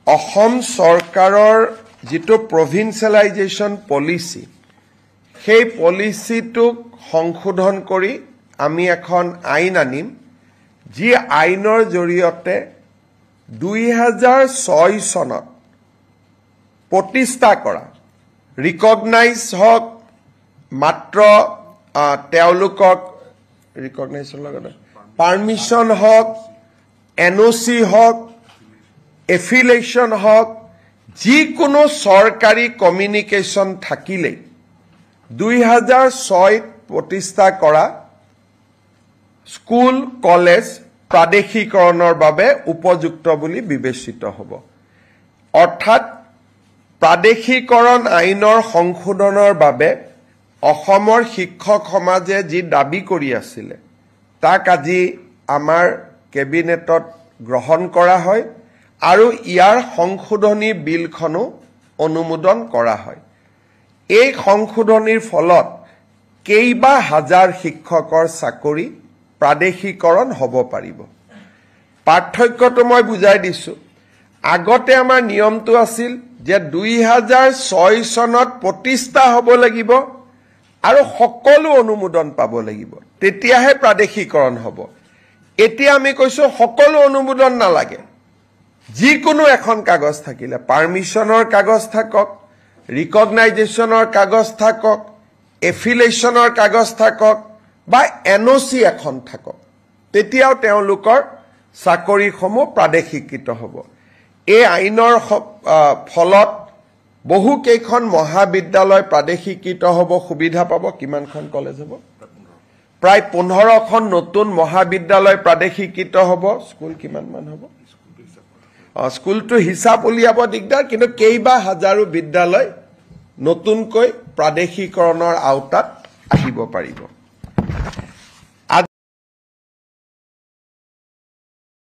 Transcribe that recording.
অসম চৰকাৰৰ যেটো প্ৰভিন্সিয়েলাইজেশ্যন পলিচি সেই পলিচিটোক সংশোধন কৰি আমি এখন আইন আনিম যি আইনৰ জৰিয়তে 2006 চনত প্ৰতিষ্ঠা কৰা ৰিকগনাইজ হক মাত্ৰ তেওঁলোকক ৰিকগনাইজৰ লগত পাৰমিশন হক এনঅসি হক এফিলিয়েশন হক যিকোনো সৰকাৰি কমিউনিকেশন থাকিলে 2006 প্ৰতিষ্ঠা কৰা স্কুল কলেজ প্ৰাদেশিকৰণৰ বাবে উপযুক্ত বুলি বিবেচিত হ'ব অৰ্থাৎ প্ৰাদেশিকৰণ আইনৰ সংশোধনৰ বাবে অসমৰ শিক্ষক সমাজে যি দাবী কৰি আছিল তাক আজি আমাৰ কেবিনেটত গ্ৰহণ কৰা হয় আৰু ইয়াৰ সংশোধনী বিলখনো অনুমোদন কৰা হয় এই সংশোধনীৰ ফলত কেইবা হাজাৰ শিক্ষকৰ চাকৰি প্ৰাদেশিকৰণ হ'ব পাৰিব পাৰ্থক্যটো মই বুজাই দিছো আগতে আমাৰ নিয়মটো আছিল যে 2006 চনত প্ৰতিষ্ঠা হ'ব লাগিব আৰু সকলো অনুমোদন পাব লাগিব তেতিয়াহে প্ৰাদেশিকৰণ হ'ব এতিয়া আমি কৈছো সকলো অনুমোদন নালাগে যিকোনো এখন কাগজ থাকিলে পাৰমিশনৰ কাগজ থাকক ৰিকগনাইজেশ্যনৰ কাগজ থাকক এফিলিয়েশনৰ কাগজ থাকক বা এনঅসি এখন থাকক তেতিয়াও তেওঁলোকৰ চাকৰিসমূহ প্ৰাদেশিকৃত হ'ব এই আইনৰ ফলত বহু কেইখন মহাবিদ্যালয় প্ৰাদেশিকৃত হ'ব সুবিধা পাব কিমানখন কলেজ হ'ব প্ৰায় 15খন নতুন মহাবিদ্যালয় প্ৰাদেশিকৃত হ'ব স্কুল কিমান মান হ'ব স্কুলটো হিচাপ উলিয়াব দিগদাৰ কিন্তু কেইবা হাজাৰো বিদ্যালয় নতুনকৈ প্ৰাদেশিকৰণৰ আওতাত আহিব পাৰিব